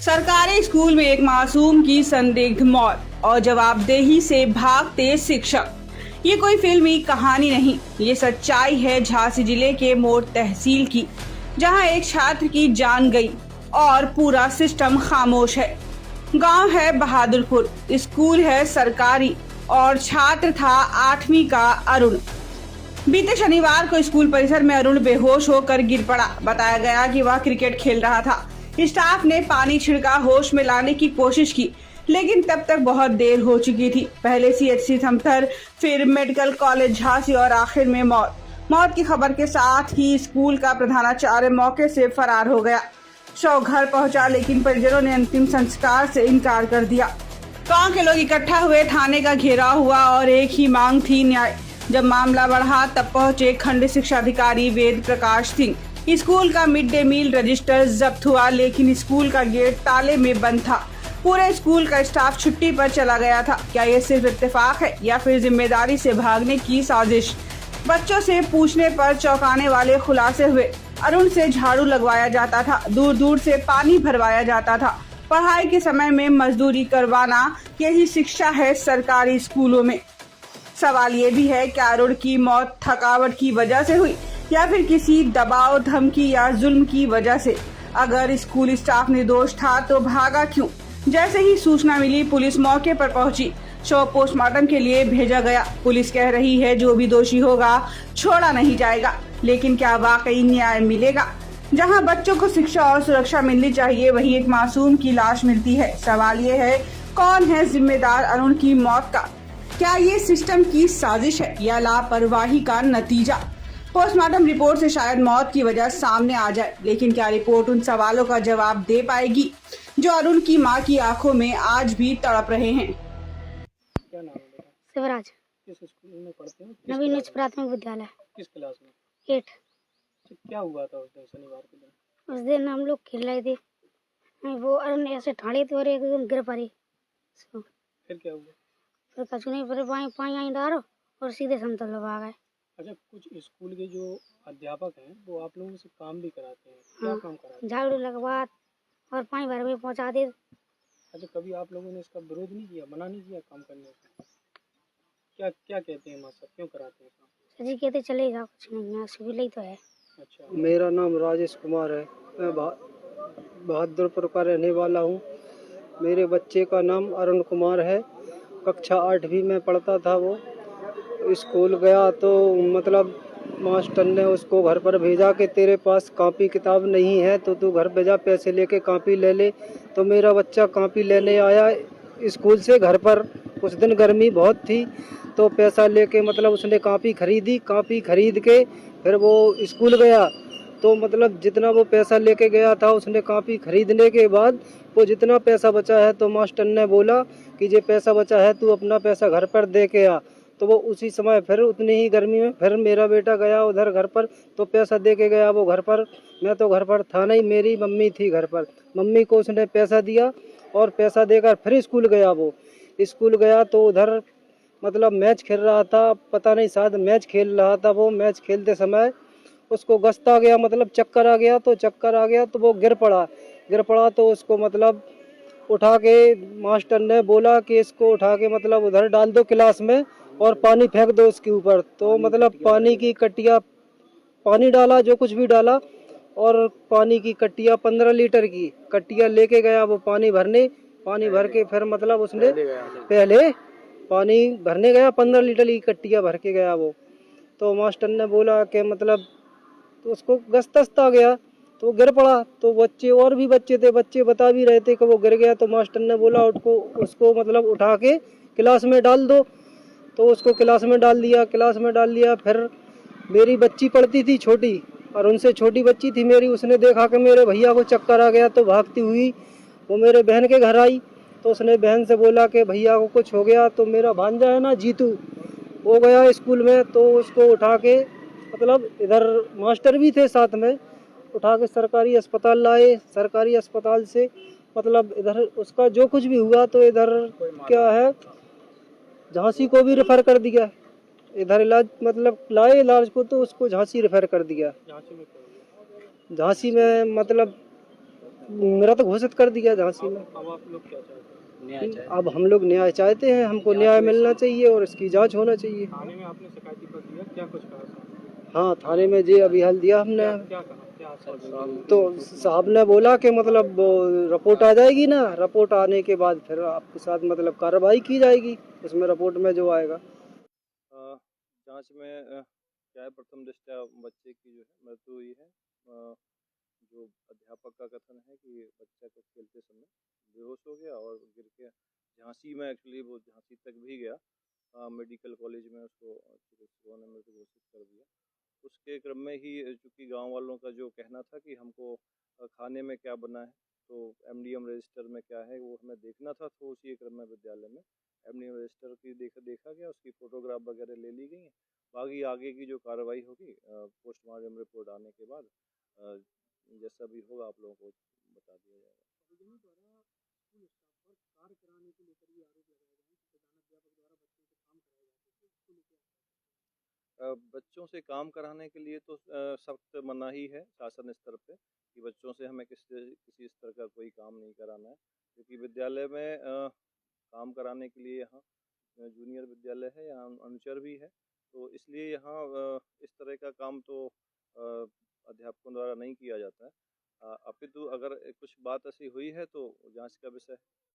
सरकारी स्कूल में एक मासूम की संदिग्ध मौत और जवाबदेही से भागते शिक्षक। ये कोई फिल्मी कहानी नहीं, ये सच्चाई है झांसी जिले के मोर तहसील की, जहां एक छात्र की जान गई और पूरा सिस्टम खामोश है। गांव है बहादुरपुर, स्कूल है सरकारी और छात्र था 8वीं का अरुण। बीते शनिवार को स्कूल परिसर में अरुण बेहोश होकर गिर पड़ा। बताया गया कि वह क्रिकेट खेल रहा था। स्टाफ ने पानी छिड़का होश में लाने की कोशिश की, लेकिन तब तक बहुत देर हो चुकी थी। पहले सीएचसी थमथर, फिर मेडिकल कॉलेज झांसी और आखिर में मौत की खबर के साथ ही स्कूल का प्रधानाचार्य मौके से फरार हो गया। शव घर पहुंचा, लेकिन परिजनों ने अंतिम संस्कार से इनकार कर दिया। गांव के लोग इकट्ठा हुए, थाने का घेराव हुआ और एक ही मांग थी, न्याय। जब मामला बढ़ा तब पहुंचे खंड शिक्षा अधिकारी वेद प्रकाश सिंह। स्कूल का मिड डे मील रजिस्टर जब्त हुआ, लेकिन स्कूल का गेट ताले में बंद था। पूरे स्कूल का स्टाफ छुट्टी पर चला गया था। क्या ये सिर्फ इत्तेफाक है या फिर जिम्मेदारी से भागने की साजिश? बच्चों से पूछने पर चौंकाने वाले खुलासे हुए। अरुण से झाड़ू लगवाया जाता था, दूर दूर से पानी भरवाया जाता था। पढ़ाई के समय में मजदूरी करवाना, यही शिक्षा है सरकारी स्कूलों में। सवाल ये भी है कि अरुण की मौत थकावट की वजह से हुई या फिर किसी दबाव, धमकी या जुल्म की वजह से। अगर स्कूल स्टाफ निर्दोष था तो भागा क्यों? जैसे ही सूचना मिली, पुलिस मौके पर पहुंची। शव पोस्टमार्टम के लिए भेजा गया। पुलिस कह रही है जो भी दोषी होगा छोड़ा नहीं जाएगा, लेकिन क्या वाकई न्याय मिलेगा? जहां बच्चों को शिक्षा और सुरक्षा मिलनी चाहिए, वहीं एक मासूम की लाश मिलती है। सवाल ये है, कौन है जिम्मेदार अरुण की मौत का? क्या ये सिस्टम की साजिश है या लापरवाही का नतीजा? पोस्टमार्टम रिपोर्ट से शायद मौत की वजह सामने आ जाए, लेकिन क्या रिपोर्ट उन सवालों का जवाब दे पाएगी जो अरुण की मां की आंखों में आज भी तड़प रहे हैं? क्या नाम है बेटा? शिवराज। किस स्कूल में पढ़ते हो? नवीन उच्च प्राथमिक विद्यालय किस क्लास में? 8। क्या हुआ था उस दिन, शनिवार के दिन? उस दिन हम लोग खेल रहे थे, वो अरुण ऐसे ठाड़े थे और एकदम गिर पड़ी। फिर क्या हुआ? फिर कछु नहीं, फिर पानी डालो और सीधे समतल लोग आ गए। अच्छा, कुछ स्कूल के जो अध्यापक हैं वो आप लोगों से काम भी कराते हैं, क्या काम कराते हैं? झाड़ू लगवा और पानी भर में पहुँचा दे। अच्छा, कभी आप लोगों ने इसका विरोध नहीं किया, मना नहीं किया काम करने से? क्या क्या कहते हैं मास्टर, क्यों कराते हैं काम? जी कहते चले जाओ, कुछ नहीं, सुविधा ही तो है। अच्छा, मेरा नाम राजेश कुमार है, मैं बहादुरपुर का रहने वाला हूँ। मेरे बच्चे का नाम अरुण कुमार है, कक्षा 8वीं में पढ़ता था। वो स्कूल गया तो मतलब मास्टर ने उसको घर पर भेजा कि तेरे पास कॉपी किताब नहीं है तो तू घर भेजा, पैसे लेके कॉपी ले ले। तो मेरा बच्चा कॉपी लेने आया स्कूल से घर पर। उस दिन गर्मी बहुत थी तो पैसा लेके मतलब उसने कॉपी खरीदी। कॉपी खरीद के फिर वो स्कूल गया। तो मतलब जितना वो पैसा लेके गया था, उसने कॉपी खरीदने के बाद वो जितना पैसा बचा है तो मास्टर ने बोला कि ये पैसा बचा है तू अपना पैसा घर पर दे के आ। तो वो उसी समय फिर उतनी ही गर्मी में फिर मेरा बेटा गया उधर घर पर, तो पैसा दे के गया वो घर पर। मैं तो घर पर था नहीं, मेरी मम्मी थी घर पर। मम्मी को उसने पैसा दिया और पैसा देकर फिर स्कूल गया। वो स्कूल गया तो उधर मतलब मैच खेल रहा था, पता नहीं शायद मैच खेल रहा था। वो मैच खेलते समय उसको गस्त आ गया, मतलब चक्कर आ गया। तो वो गिर पड़ा तो उसको मतलब उठा के मास्टर ने बोला कि इसको उठा के मतलब उधर डाल दो क्लास में और पानी फेंक दो उसके ऊपर। तो मतलब पानी की कट्टिया, पानी डाला, जो कुछ भी डाला, और पानी की कट्टिया 15 लीटर की कट्टिया लेके गया वो पानी भरने। पानी भर के फिर मतलब उसने पहले पानी भरने गया, 15 लीटर की कट्टिया भर के गया वो। तो मास्टर ने बोला कि मतलब तो उसको गस्त आ गया तो वो गिर पड़ा। तो बच्चे और भी बच्चे थे, बच्चे बता भी रहे थे कि वो गिर गया। तो मास्टर ने बोला उसको मतलब उठा के क्लास में डाल दो। तो उसको क्लास में डाल दिया। फिर मेरी बच्ची पढ़ती थी छोटी, और उनसे छोटी बच्ची थी मेरी, उसने देखा कि मेरे भैया को चक्कर आ गया तो भागती हुई वो मेरे बहन के घर आई। तो उसने बहन से बोला कि भैया को कुछ हो गया। तो मेरा भांजा है ना जीतू, वो गया स्कूल में, तो उसको उठा के मतलब इधर मास्टर भी थे साथ में, उठा के सरकारी अस्पताल लाए। सरकारी अस्पताल से मतलब इधर उसका जो कुछ भी हुआ तो इधर क्या है, झांसी को भी रेफर कर दिया। इधर इलाज मतलब लाए इलाज को, तो उसको झांसी रेफर कर दिया। झांसी में मतलब मेरा तो घोषित कर दिया झांसी में। अब आप लोग क्या चाहते हैं? न्याय चाहते अब हम लोग न्याय चाहते हैं, हमको न्याय मिलना चाहिए और इसकी जांच होना चाहिए। हैं? थाने में आपने शिकायती पत्र दिया, क्या कुछ कहा साहब? हाँ, थाने में जी अभी हल दिया हमने। क्या कहा, क्या आश्वासन? तो साहब ने बोला कि मतलब वो रिपोर्ट आ जाएगी ना, रिपोर्ट आने के बाद फिर आपके साथ मतलब कार्रवाई की जाएगी, उसमें रिपोर्ट में जो आएगा। जांच में क्या है, प्रथम दृष्टया बच्चे की जो है मृत्यु हुई है। जो अध्यापक का कथन है कि बच्चा को खेलते समय बेहोश हो गया और गिर के झांसी में, एक्चुअली वो झांसी तक भी गया, मेडिकल कॉलेज में उसको चिकित्सकों ने मृत घोषित कर दिया। उसके क्रम में ही चूंकि गांव वालों का जो कहना था कि हमको खाने में क्या बना है, तो एमडीएम रजिस्टर में क्या है वो हमें देखना था, तो उसी क्रम में विद्यालय में एमडीएम रजिस्टर की देखा गया, उसकी फोटोग्राफ वगैरह ले ली गई है। बाकी आगे की जो कार्रवाई होगी पोस्टमार्टम रिपोर्ट आने के बाद जैसा भी होगा आप लोगों को बता दिया जाएगा। बच्चों से काम कराने के लिए तो सख्त मनाही है शासन स्तर पे कि बच्चों से हमें किसी स्तर का कोई काम नहीं कराना है, क्योंकि विद्यालय में काम कराने के लिए यहाँ जूनियर विद्यालय है, यहाँ अनुचर भी है, तो इसलिए यहाँ इस तरह का काम तो अध्यापकों द्वारा नहीं किया जाता है। अपितु अगर कुछ बात ऐसी हुई है तो जांच का विषय है।